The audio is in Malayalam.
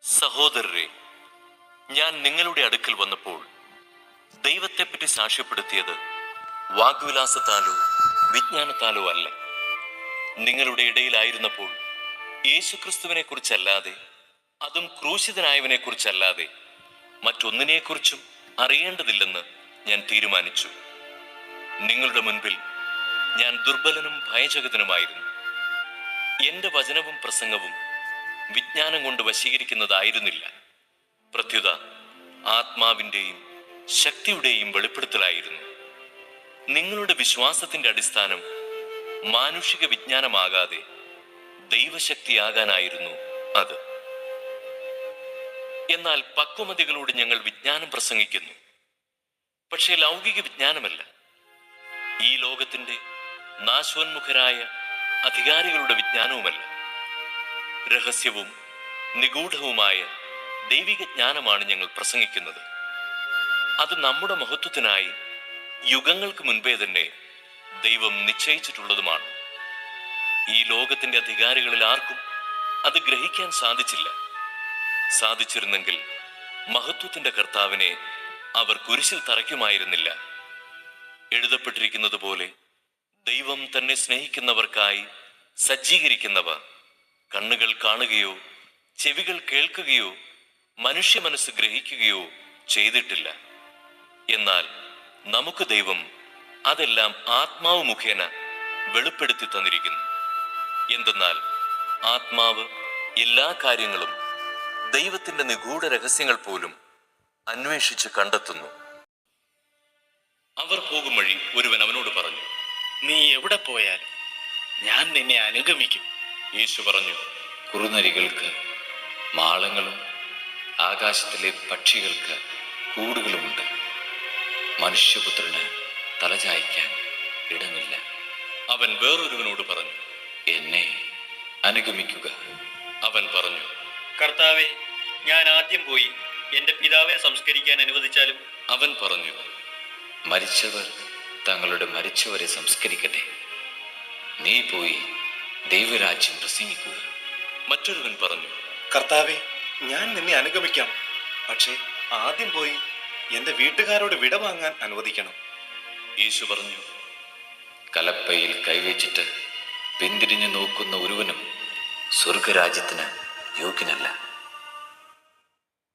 സഹോദരരെ, ഞാൻ നിങ്ങളുടെ അടുക്കൽ വന്നപ്പോൾ ദൈവത്തെപ്പറ്റി സാക്ഷ്യപ്പെടുത്തിയത് വാഗ്വിലാസത്താലോ വിജ്ഞാനത്താലോ അല്ല. നിങ്ങളുടെ ഇടയിലായിരുന്നപ്പോൾ യേശുക്രിസ്തുവിനെ കുറിച്ചല്ലാതെ, അതും ക്രൂശിതനായവനെ കുറിച്ചല്ലാതെ മറ്റൊന്നിനെക്കുറിച്ചും അറിയേണ്ടതില്ലെന്ന് ഞാൻ തീരുമാനിച്ചു. നിങ്ങളുടെ മുൻപിൽ ഞാൻ ദുർബലനും ഭയചകിതനുമായിരുന്നു. എന്റെ വചനവും പ്രസംഗവും വിജ്ഞാനം കൊണ്ട് വശീകരിക്കുന്നതായിരുന്നില്ല. പ്രത്യുത ആത്മാവിൻ്റെയും ശക്തിയുടെയും വെളിപ്പെടുത്തലായിരുന്നു. നിങ്ങളുടെ വിശ്വാസത്തിന്റെ അടിസ്ഥാനം മാനുഷിക വിജ്ഞാനമാകാതെ ദൈവശക്തിയാകാനായിരുന്നു അത്. എന്നാൽ പക്വമതികളോട് ഞങ്ങൾ വിജ്ഞാനം പ്രസംഗിക്കുന്നു, പക്ഷേ ലൗകിക വിജ്ഞാനമല്ല, ഈ ലോകത്തിന്റെ നാശോന്മുഖരായ അധികാരികളുടെ വിജ്ഞാനവുമല്ല. രഹസ്യവും നിഗൂഢവുമായ ദൈവിക ജ്ഞാനമാണ് ഞങ്ങൾ പ്രസംഗിക്കുന്നത്. അത് നമ്മുടെ മഹത്വത്തിനായി യുഗങ്ങൾക്ക് മുൻപേ തന്നെ ദൈവം നിശ്ചയിച്ചിട്ടുള്ളതുമാണ്. ഈ ലോകത്തിന്റെ അധികാരികളിൽ ആർക്കും അത് ഗ്രഹിക്കാൻ സാധിച്ചില്ല. സാധിച്ചിരുന്നെങ്കിൽ മഹത്വത്തിന്റെ കർത്താവിനെ അവർ കുരിശിൽ തറയ്ക്കുമായിരുന്നില്ല. എഴുതപ്പെട്ടിരിക്കുന്നത് പോലെ ദൈവം തന്നെ സ്നേഹിക്കുന്നവർക്കായി സജ്ജീകരിക്കുന്നവ കണ്ണുകൾ കാണുകയോ ചെവികൾ കേൾക്കുകയോ മനുഷ്യ മനസ്സ് ഗ്രഹിക്കുകയോ ചെയ്തിട്ടില്ല. എന്നാൽ നമുക്ക് ദൈവം അതെല്ലാം ആത്മാവ് മുഖേന വെളിപ്പെടുത്തി തന്നിരിക്കുന്നു. എന്തെന്നാൽ ആത്മാവ് എല്ലാ കാര്യങ്ങളും, ദൈവത്തിന്റെ നിഗൂഢ രഹസ്യങ്ങൾ പോലും അന്വേഷിച്ച് കണ്ടെത്തുന്നു. അവർ പോകും വഴി ഒരുവൻ അവനോട് പറഞ്ഞു, നീ എവിടെ പോയാലും ഞാൻ നിന്നെ അനുഗമിക്കും. യേശു പറഞ്ഞു, കുറുനരികൾക്ക് മാളങ്ങളും ആകാശത്തിലെ പക്ഷികൾക്ക് കൂടുകളുമുണ്ട്, മനുഷ്യപുത്രന് തലചായ്ക്കാൻ ഇടമില്ല. അവൻ വേറൊരുവനോട് പറഞ്ഞു, എന്നെ അനുഗമിക്കുക. അവൻ പറഞ്ഞു, കർത്താവേ, ഞാൻ ആദ്യം പോയി എന്റെ പിതാവിനെ സംസ്കരിക്കാൻ അനുവദിച്ചാലും? അവൻ പറഞ്ഞു, മരിച്ചവർ തങ്ങളുടെ മരിച്ചവരെ സംസ്കരിക്കട്ടെ, നീ പോയി ദൈവരാജ്യം പ്രസംഗിക്കുക. മറ്റൊരുവൻ പറഞ്ഞു, കർത്താവേ, ഞാൻ നിന്നെ അനുഗമിക്കാം, പക്ഷേ ആദ്യം പോയി എന്റെ വീട്ടുകാരോട് വിട വാങ്ങാൻ അനുവദിക്കണം. യേശു പറഞ്ഞു, കലപ്പയിൽ കൈവച്ചിട്ട് പിന്തിരിഞ്ഞു നോക്കുന്ന ഒരുവനും സ്വർഗരാജ്യത്തിന് യോഗ്യനല്ല.